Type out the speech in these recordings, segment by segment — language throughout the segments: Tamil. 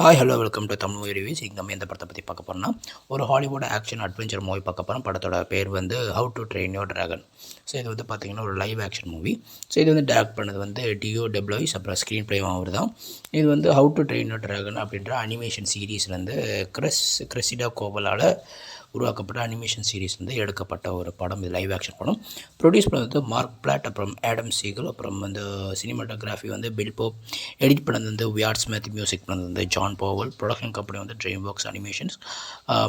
Hi hello welcome to Tamil movie reviews. இங்கே நம்ம எந்த படத்தை பற்றி பார்க்க போகிறோம்னா, ஒரு ஹாலிவுட் ஆக்ஷன் அட்வென்ச்சர் மூவி பார்க்க போகிறோம். படத்தோட பேர் வந்து how to train your dragon. So இது வந்து பார்த்திங்கன்னா ஒரு லைவ் ஆக்ஷன் மூவி. ஸோ இது வந்து டேரக்ட் பண்ணது வந்து டிஓ டெப்ளாய்ஸ், அப்புறம் ஸ்க்ரீன் ப்ளேவும் அவர் தான். இது வந்து how to train your dragon அப்படின்ற அனிமேஷன் சீரீஸ்லேருந்து கிரெசிடா கோவலால் உருவாக்கப்பட்ட அனிமேஷன் சீரீஸ் வந்து எடுக்கப்பட்ட ஒரு படம். இது லைவ் ஆக்ஷன் படம். ப்ரொடியூஸ் பண்ணது மார்க் பிளாட், அப்புறம் ஆடம் சீகல், அப்புறம் வந்து சினிமாட்டோகிராஃபி வந்து பில் போப், எடிட் பண்ணது வந்து வியார்ட் ஸ்மித், மியூசிக் பண்ணது வந்து ஜான் பவல், ப்ரொடக்ஷன் கம்பெனி வந்து DreamWorks animations,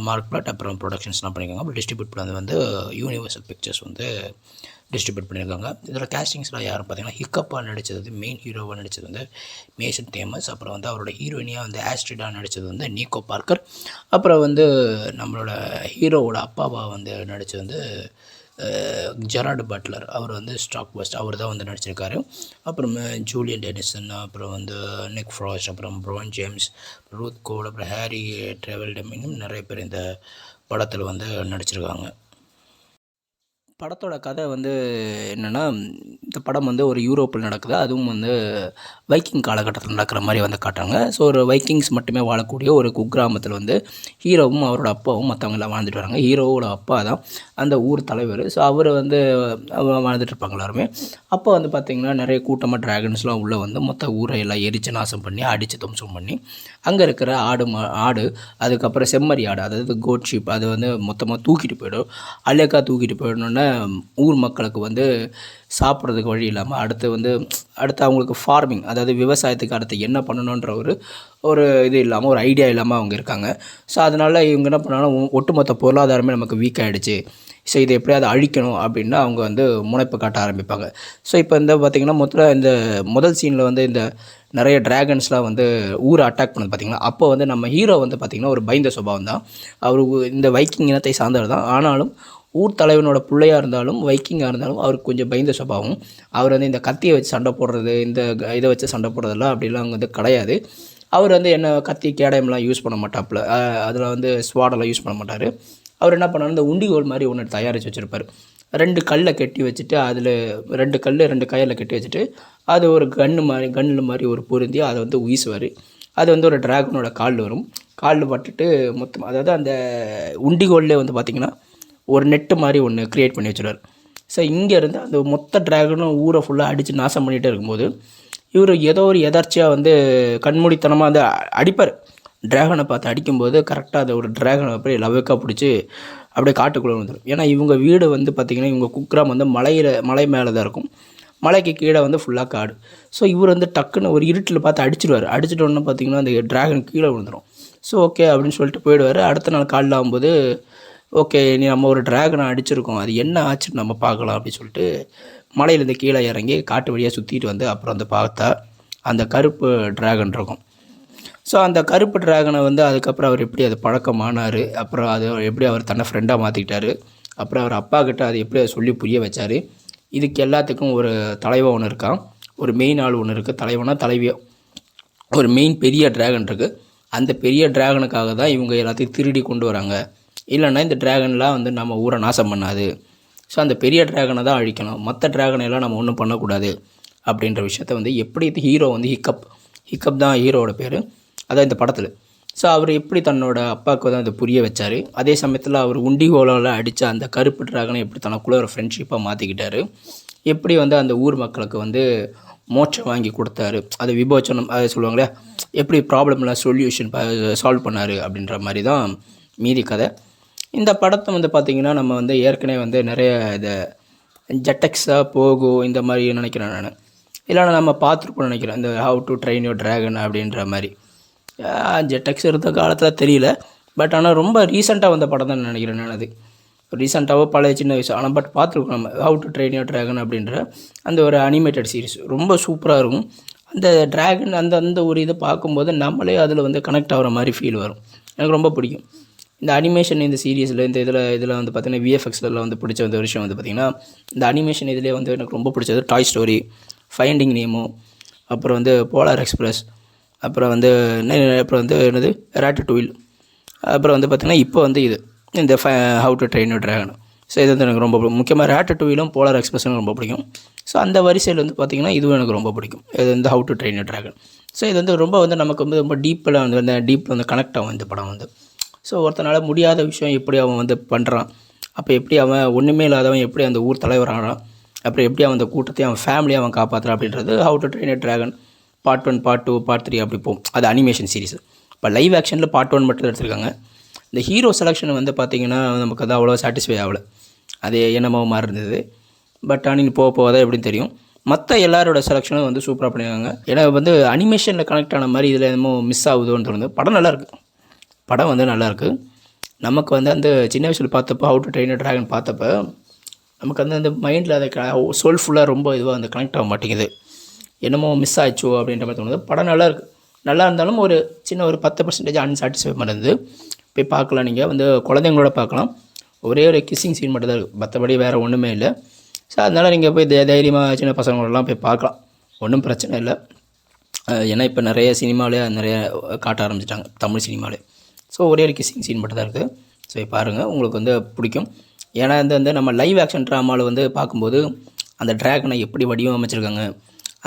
Mark Platt, அப்புறம் ப்ரொடக்ஷன்ஸ்லாம் பண்ணியிருக்காங்க. அப்புறம் டிஸ்ட்ரிபியூட் பண்ணது வந்து யூனிவர்சல் பிக்சர்ஸ் வந்து டிஸ்ட்ரிபியூட் பண்ணியிருக்காங்க. இதில் கேஸ்டிங்ஸ்லாம் யாரும் பார்த்தீங்கன்னா, ஹிக்கப்பாக நடித்தது வந்து மெயின் ஹீரோவாக நடித்தது வந்து மேசன் தேமஸ், அப்புறம் வந்து அவரோட ஹீரோயினியாக வந்து ஆஸ்ட்ரிடாக நடித்தது வந்து நீக்கோ பார்க்கர், அப்புறம் வந்து நம்மளோட ஹீரோவோட அப்பாவாக வந்து நடித்தது வந்து ஜெரார்டு பட்லர், அவர் வந்து ஸ்டாக் பஸ்ட், அவர் தான் வந்து நடிச்சிருக்காரு. அப்புறம் ஜூலியன் டெனிசன், அப்புறம் வந்து நிக் ஃப்ராஸ்ட், அப்புறம் ப்ரோன் ஜேம்ஸ், ரூத் கோல், அப்புறம் ஹாரி ட்ரெவல்டம், இன்னும் நிறைய பேர் இந்த படத்தில் வந்து நடிச்சிருக்காங்க. படத்தோட கதை வந்து என்னென்னா, இந்த படம் வந்து ஒரு யூரோப்பில் நடக்குது. அதுவும் வந்து வைக்கிங் காலகட்டத்தில் நடக்கிற மாதிரி வந்து காட்டுறாங்க. ஸோ ஒரு வைக்கிங்ஸ் மட்டுமே வாழக்கூடிய ஒரு குக்கிராமத்தில் வந்து ஹீரோவும் அவரோட அப்பாவும் மற்றவங்களாம் வாழ்ந்துட்டு வராங்க. ஹீரோவோட அப்பா தான் அந்த ஊர் தலைவர். ஸோ அவர் வந்து வாழ்ந்துட்டு இருப்பாங்க எல்லாருமே. அப்போ வந்து பார்த்திங்கன்னா நிறைய கூட்டமாக ட்ராகன்ஸ்லாம் உள்ளே வந்து மொத்த ஊரை எல்லாம் எரித்து நாசம் பண்ணி அடித்து துவம்சம் பண்ணி அங்கே இருக்கிற ஆடு, அதுக்கப்புறம் செம்மறி ஆடு, அதாவது கோட் ஷீப், அது வந்து மொத்தமாக தூக்கிட்டு போயிடும். அலேக்கா தூக்கிட்டு போயிடணுன்னே ஊர் மக்களுக்கு வந்து சாப்பிட்றதுக்கு வழி இல்லாமல் அடுத்து அவங்களுக்கு ஃபார்மிங், அதாவது விவசாயத்துக்கு அடுத்து என்ன பண்ணணுன்ற ஒரு இது இல்லாமல், ஒரு ஐடியா இல்லாமல் அவங்க இருக்காங்க. ஸோ அதனால் இவங்க என்ன பண்ணாலும் ஒட்டுமொத்த பொருளாதாரமே நமக்கு வீக் ஆகிடுச்சு, ஸோ இதை எப்படியாவது அழிக்கணும் அப்படின்னா அவங்க வந்து முனைப்பு காட்ட ஆரம்பிப்பாங்க. ஸோ இப்போ இந்த பார்த்திங்கன்னா இந்த முதல் சீனில் வந்து இந்த நிறைய ட்ராகன்ஸ்லாம் வந்து ஊரை அட்டாக் பண்ணது பார்த்திங்கன்னா, அப்போ வந்து நம்ம ஹீரோ வந்து பார்த்திங்கன்னா ஒரு பயந்த சுபாவம் தான். அவர் இந்த வைக்கிங் இனத்தை சார்ந்தவர் தான். ஆனாலும் ஊர் தலைவனோட பிள்ளையாக இருந்தாலும் வைக்கிங்காக இருந்தாலும் அவருக்கு கொஞ்சம் பயந்த சுபாவம். அவர் வந்து இந்த கத்தியை வச்சு சண்டை போடுறது, இந்த இதை வச்சு சண்டை போடுறதெல்லாம் அப்படிலாம் வந்து கிடையாது. அவர் வந்து என்ன கத்தி கேடயம்லாம் யூஸ் பண்ண மாட்டாப்புல, அதில் வந்து ஸ்வாடெல்லாம் யூஸ் பண்ண மாட்டார். அவர் என்ன பண்ணார், இந்த உண்டிகோல் மாதிரி ஒன்று தயாரித்து வச்சுருப்பார். 2 கல்லை கட்டி வச்சுட்டு, அதில் 2 கயிறில் கட்டி வச்சுட்டு, அது ஒரு கன்னு மாதிரி ஒரு பொருந்தி அதை வந்து வீசுவார். அது வந்து ஒரு ட்ராகனோட காலில் வரும். காலில் பட்டுட்டு மொத்தம், அதாவது அந்த உண்டிகோல்லே வந்து பார்த்திங்கன்னா ஒரு நெட்டு மாதிரி ஒன்று க்ரியேட் பண்ணி வச்சுருவார். ஸோ இங்கேருந்து அந்த மொத்த ட்ராகனும் ஊரை ஃபுல்லாக அடித்து நாசம் பண்ணிகிட்டே இருக்கும்போது, இவர் ஏதோ ஒரு எதார்ச்சியாக வந்து கண்மூடித்தனமாக வந்து அடிப்பார். ட்ராகனை பார்த்து அடிக்கும்போது கரெக்டாக அதை ஒரு ட்ராகனை அப்படியே லவ்வாக பிடிச்சி அப்படியே காட்டுக்குள்ளே வந்துடும். ஏன்னா இவங்க வீடு வந்து பார்த்திங்கன்னா, இவங்க குக்கிராமம் வந்து மலை மேலே தான் இருக்கும். மலைக்கு கீழே வந்து ஃபுல்லாக காடு. ஸோ இவர் வந்து டக்குன்னு ஒரு இருட்டில் பார்த்து அடிச்சிடுவார். அடிச்சிட்டோன்னு பார்த்திங்கன்னா அந்த ட்ராகன் கீழே விழுந்துடும். ஸோ ஓகே அப்படின்னு சொல்லிட்டு போயிடுவார். அடுத்த நாள் காலையில் ஆகும்போது, ஓகே நீ நம்ம ஒரு ட்ராகனை அடிச்சிருக்கோம், அது என்ன ஆச்சுன்னு நம்ம பார்க்கலாம் அப்படின்னு சொல்லிட்டு மலையிலேருந்து கீழே இறங்கி காட்டு வழியாக சுற்றிட்டு வந்து அப்புறம் வந்து பார்த்தா அந்த கருப்பு ட்ராகன் இருக்கும். ஸோ அந்த கருப்பு ட்ராகனை வந்து அதுக்கப்புறம் அவர் எப்படி அது பழக்கமானார், அப்புறம் அது எப்படி அவர் தன்னை ஃப்ரெண்டாக மாற்றிக்கிட்டார், அப்புறம் அவர் அப்பா கிட்ட அது எப்படி அதை சொல்லி புரிய வச்சார். இதுக்கு எல்லாத்துக்கும் ஒரு தலைவன் ஒன்று இருக்கான், ஒரு மெயின் ஆள் ஒன்று இருக்குது, தலைவனா தலைவியோ ஒரு மெயின் பெரிய ட்ராகன் இருக்குது. அந்த பெரிய ட்ராகனுக்காக தான் இவங்க எல்லாத்தையும் திருடி கொண்டு வராங்க. இல்லைன்னா இந்த ட்ராகன்லாம் வந்து நம்ம ஊரை நாசம் பண்ணாது. ஸோ அந்த பெரிய ட்ராகனை தான் அழிக்கணும், மற்ற ட்ராகனையெல்லாம் நம்ம ஒன்றும் பண்ணக்கூடாது அப்படின்ற விஷயத்த வந்து எப்படி ஹீரோ வந்து ஹிக்கப் தான் ஹீரோவோட பேர், அதான் இந்த படத்தில். ஸோ அவர் எப்படி தன்னோட அப்பாவுக்கு வந்து அதை புரிய வச்சார். அதே சமயத்தில் அவர் உண்டிகோலால் அடித்த அந்த கருப்பு ட்ராகனை எப்படி தனக்குள்ளே ஒரு ஃப்ரெண்ட்ஷிப்பாக மாற்றிக்கிட்டார். எப்படி வந்து அந்த ஊர் மக்களுக்கு வந்து மோட்சம் வாங்கி கொடுத்தாரு, அது விமோச்சனம் அதை சொல்லுவாங்களே, எப்படி ப்ராப்ளம்லாம் சொல்யூஷன் சால்வ் பண்ணார் அப்படின்ற மாதிரி தான் மீதி கதை. இந்த படத்தை வந்து பார்த்திங்கன்னா நம்ம வந்து ஏற்கனவே வந்து நிறைய இதை ஜெட்டெக்ஸாக போகோ இந்த மாதிரி நினைக்கிறேன் நான், இல்லைனா நம்ம பார்த்துருப்போம் நினைக்கிறேன், இந்த how to train your dragon அப்படின்ற மாதிரி. ஜெட்டெக்ஸ் இருந்த காலத்தில் தெரியல, பட் ஆனால் ரொம்ப ரீசெண்டாக வந்த படம் தான் நினைக்கிறேன் நான். அது ரீசெண்டாகவோ பழைய சின்ன வயசு, ஆனால் பட் பார்த்துருக்கோம் நம்ம how to train your dragon அப்படின்ற அந்த ஒரு அனிமேட்டட் சீரிஸ் ரொம்ப சூப்பராக இருக்கும். அந்த ட்ராகன் அந்த ஒரு இதை பார்க்கும்போது நம்மளே அதில் வந்து கனெக்ட் ஆகிற மாதிரி ஃபீல் வரும். எனக்கு ரொம்ப பிடிக்கும் இந்த அனிமேஷன். இந்த சீரியஸில் இந்த இதில் வந்து பார்த்திங்கன்னா விஎஃப்எக்ஸில் வந்து பிடிச்ச ஒரு விஷயம் வந்து பார்த்திங்கன்னா, இந்த அனிமேஷன் இதிலே வந்து எனக்கு ரொம்ப பிடிச்சது டாய் ஸ்டோரி, ஃபைண்டிங் நேமோ, அப்புறம் வந்து போலார் எக்ஸ்பிரஸ், அப்புறம் வந்து என்னது ராட்டட்டூயில், அப்புறம் வந்து பார்த்திங்கன்னா இப்போ வந்து இந்த how to train your dragon. So இது வந்து எனக்கு ரொம்ப முக்கியமாக ராட்டட்டூயிலும் போலார் எக்ஸ்பிரஸும் ரொம்ப பிடிக்கும். ஸோ அந்த வரிசையில் வந்து பார்த்திங்கன்னா இதுவும் எனக்கு ரொம்ப பிடிக்கும். இது இந்த how to train your dragon. So இது வந்து ரொம்ப வந்து நமக்கு வந்து ரொம்ப டீப்பில் வந்து கனெக்ட் ஆகும் இந்த படம் வந்து. ஸோ ஒருத்தனால் முடியாத விஷயம் எப்படி அவன் வந்து பண்ணுறான், அப்போ எப்படி அவன் ஒன்றுமே இல்லாதவன் எப்படி அந்த ஊர் தலைவர் ஆகிறான், அப்புறம் எப்படி அவன் அந்த கூட்டத்தையும் அவன் ஃபேமிலியை அவன் காப்பாற்றுறான் அப்படின்றது how to train a dragon part 1 part 2 part 3 அப்படி போகும். அது அனிமேஷன் சீரிஸ். இப்போ லைவ் ஆக்ஷனில் பார்ட் 1 மட்டும் எடுத்திருக்காங்க. இந்த ஹீரோ செலெக்ஷன் வந்து பார்த்திங்கன்னா நமக்கு அது அவ்வளோ சாட்டிஸ்ஃபை ஆகலை. அது என்னமோ மாதிரி இருந்தது. பட் ஆனால் போக போக தான் எப்படின்னு தெரியும். மற்ற எல்லாரோட செலெக்ஷனும் வந்து சூப்பராக பண்ணியிருக்காங்க. ஏன்னா வந்து அனிமேஷனில் கனெக்ட் ஆன மாதிரி இதில் என்னமோ மிஸ் ஆகுதோன்னு தோணுது. படம் நல்லாயிருக்கு, படம் வந்து நல்லாயிருக்கு. நமக்கு வந்து அந்த சின்ன வயசில் பார்த்தப்போ how to train a dragon பார்த்தப்போ நமக்கு வந்து அந்த மைண்டில் அதை சோல்ஃபுல்லாக ரொம்ப இதுவாக அந்த கனெக்ட் ஆக மாட்டேங்குது. என்னமோ மிஸ் ஆயிடுச்சோ அப்படின்ற மாதிரி தோணுது. படம் நல்லாயிருக்கு. நல்லா இருந்தாலும் ஒரு சின்ன ஒரு 10% அன்சாட்டிஸ்ஃபை பண்ணுறது. போய் பார்க்கலாம். நீங்கள் வந்து குழந்தைங்களோட பார்க்கலாம். ஒரே ஒரு கிஸ்ஸிங் சீன் மட்டும் தான் இருக்குது, மற்றபடி வேறு ஒன்றுமே இல்லை. ஸோ அதனால் நீங்கள் போய் தைரியமாக சின்ன பசங்களோடலாம் போய் பார்க்கலாம், ஒன்றும் பிரச்சனை இல்லை. ஏன்னா இப்போ நிறைய சினிமாவிலே நிறைய காட்ட ஆரம்பிச்சிட்டாங்க, தமிழ் சினிமாவிலே. ஸோ ஒரே ஒரு கிஸ்ஸிங் சீன் மட்டும் தான் இருக்குது. ஸோ பாருங்கள், உங்களுக்கு வந்து பிடிக்கும். ஏன்னா வந்து நம்ம லைவ் ஆக்ஷன் ட்ராமாவில் வந்து பார்க்கும்போது அந்த ட்ராகனை எப்படி வடிவமைச்சிருக்காங்க,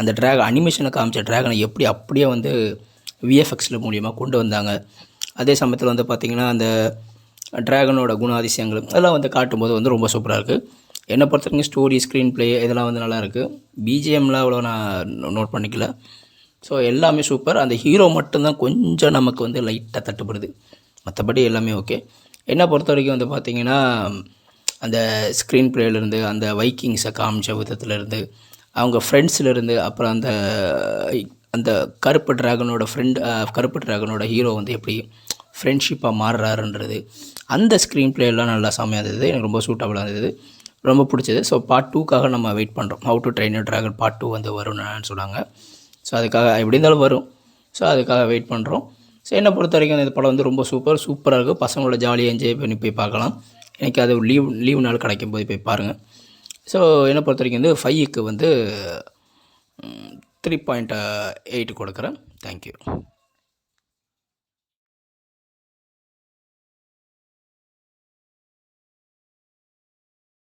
அந்த அனிமேஷனில் காமிச்ச ட்ராகனை எப்படி அப்படியே வந்து விஎஃப்எக்ஸில் மூலியமாக கொண்டு வந்தாங்க. அதே சமயத்தில் வந்து பார்த்திங்கன்னா அந்த ட்ராகனோட குணாதிசயங்கள் அதெல்லாம் வந்து காட்டும்போது வந்து ரொம்ப சூப்பராக இருக்குது. என்னை பொறுத்த வரைக்கும் ஸ்டோரி, ஸ்க்ரீன் ப்ளே இதெல்லாம் வந்து நல்லாயிருக்கு. பிஜிஎம்லாம் அவ்வளோ நான் நோட் பண்ணிக்கல. ஸோ எல்லாமே சூப்பர். அந்த ஹீரோ மட்டும்தான் கொஞ்சம் நமக்கு வந்து லைட்டாக தட்டுப்படுது, மற்றபடி எல்லாமே ஓகே. என்னை பொறுத்த வரைக்கும் வந்து பார்த்திங்கன்னா அந்த ஸ்க்ரீன் ப்ளேலேருந்து, அந்த வைக்கிங்ஸை காமிச்ச விதத்துலேருந்து, அவங்க ஃப்ரெண்ட்ஸ்லேருந்து, அப்புறம் அந்த அந்த கருப்பு ட்ராகனோட ஹீரோ வந்து எப்படி ஃப்ரெண்ட்ஷிப்பாக மாறுறாருன்றது, அந்த ஸ்க்ரீன் ப்ளேலாம் நல்லா செம்மையாக இருந்தது. எனக்கு ரொம்ப சூட்டபுளாக இருந்தது, ரொம்ப பிடிச்சது. ஸோ பார்ட் 2க்காக நம்ம வெயிட் பண்ணுறோம். How to train a dragon part 2 வந்து வரும்னு சொன்னாங்க. ஸோ அதுக்காக எப்படி இருந்தாலும் வரும். ஸோ அதுக்காக வெயிட் பண்ணுறோம். ஸோ என்னை பொறுத்த வரைக்கும் இந்த படம் வந்து ரொம்ப சூப்பராக இருக்குது. பசங்களோட ஜாலியாக என்ஜாய் பண்ணி போய் பார்க்கலாம். எனக்கு அது லீவ் நாள் கிடைக்கும் போது போய் பாருங்கள். ஸோ என்னை பொறுத்த வரைக்கும் வந்து 5க்கு வந்து 3.8 கொடுக்குறேன். தேங்க்யூ.